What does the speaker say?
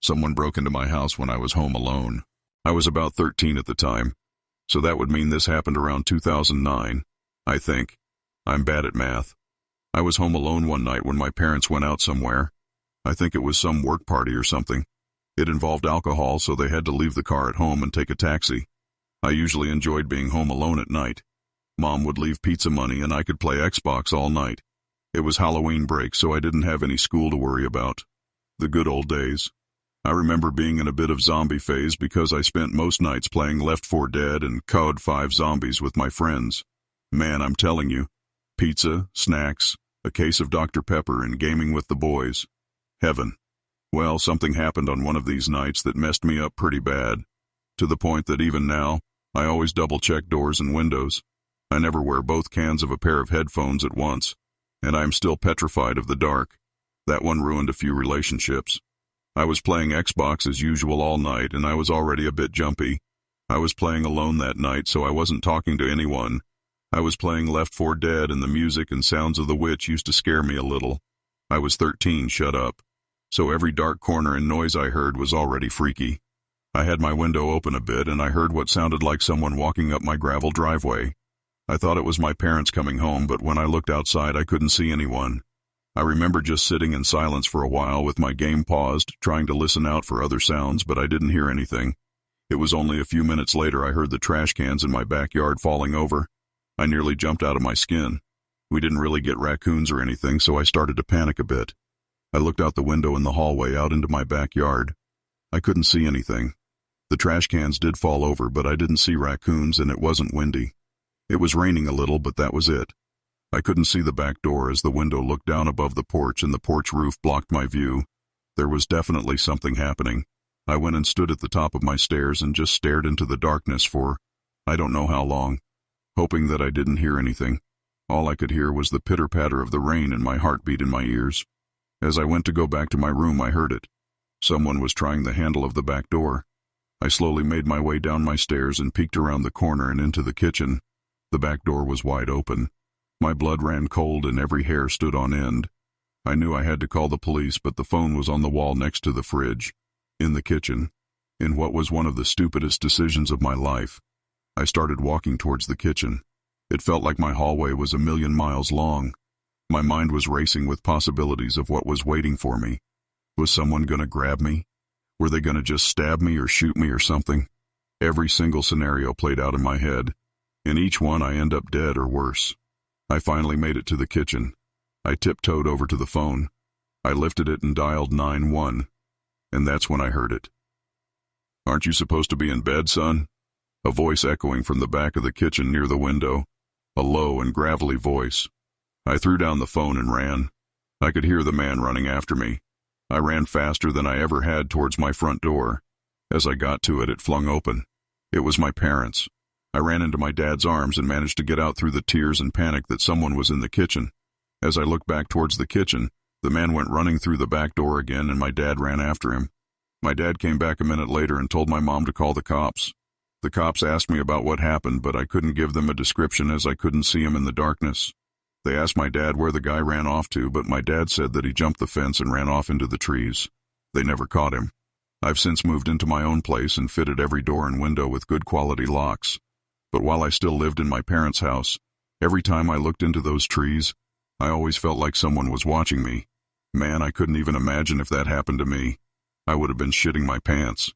Someone broke into my house when I was home alone. I was about 13 at the time, so that would mean this happened around 2009, I think. I'm bad at math. I was home alone one night when my parents went out somewhere. I think it was some work party or something. It involved alcohol, so they had to leave the car at home and take a taxi. I usually enjoyed being home alone at night. Mom would leave pizza money and I could play Xbox all night. It was Halloween break, so I didn't have any school to worry about. The good old days. I remember being in a bit of zombie phase because I spent most nights playing Left 4 Dead and COD 5 Zombies with my friends. Man, I'm telling you. Pizza, snacks, a case of Dr. Pepper, and gaming with the boys. Heaven. Well, something happened on one of these nights that messed me up pretty bad. To the point that even now, I always double-check doors and windows. I never wear both cans of a pair of headphones at once, and I'm still petrified of the dark. That one ruined a few relationships. I was playing Xbox as usual all night, and I was already a bit jumpy. I was playing alone that night, so I wasn't talking to anyone. I was playing Left 4 Dead, and the music and sounds of the witch used to scare me a little. I was 13, shut up. So every dark corner and noise I heard was already freaky. I had my window open a bit, and I heard what sounded like someone walking up my gravel driveway. I thought it was my parents coming home, but when I looked outside, I couldn't see anyone. I remember just sitting in silence for a while with my game paused, trying to listen out for other sounds, but I didn't hear anything. It was only a few minutes later I heard the trash cans in my backyard falling over. I nearly jumped out of my skin. We didn't really get raccoons or anything, so I started to panic a bit. I looked out the window in the hallway out into my backyard. I couldn't see anything. The trash cans did fall over, but I didn't see raccoons, and it wasn't windy. It was raining a little, but that was it. I couldn't see the back door as the window looked down above the porch and the porch roof blocked my view. There was definitely something happening. I went and stood at the top of my stairs and just stared into the darkness for, I don't know how long, hoping that I didn't hear anything. All I could hear was the pitter-patter of the rain and my heartbeat in my ears. As I went to go back to my room, I heard it. Someone was trying the handle of the back door. I slowly made my way down my stairs and peeked around the corner and into the kitchen. The back door was wide open. My blood ran cold and every hair stood on end. I knew I had to call the police, but the phone was on the wall next to the fridge. In the kitchen. In what was one of the stupidest decisions of my life. I started walking towards the kitchen. It felt like my hallway was 1,000,000 miles long. My mind was racing with possibilities of what was waiting for me. Was someone going to grab me? Were they going to just stab me or shoot me or something? Every single scenario played out in my head. In each one I end up dead or worse. I finally made it to the kitchen. I tiptoed over to the phone. I lifted it and dialed 911. And that's when I heard it. "Aren't you supposed to be in bed, son?" A voice echoing from the back of the kitchen near the window. A low and gravelly voice. I threw down the phone and ran. I could hear the man running after me. I ran faster than I ever had towards my front door. As I got to it, it flung open. It was my parents. I ran into my dad's arms and managed to get out through the tears and panic that someone was in the kitchen. As I looked back towards the kitchen, the man went running through the back door again and my dad ran after him. My dad came back a minute later and told my mom to call the cops. The cops asked me about what happened, but I couldn't give them a description as I couldn't see him in the darkness. They asked my dad where the guy ran off to, but my dad said that he jumped the fence and ran off into the trees. They never caught him. I've since moved into my own place and fitted every door and window with good quality locks. But while I still lived in my parents' house, every time I looked into those trees, I always felt like someone was watching me. Man, I couldn't even imagine if that happened to me. I would have been shitting my pants.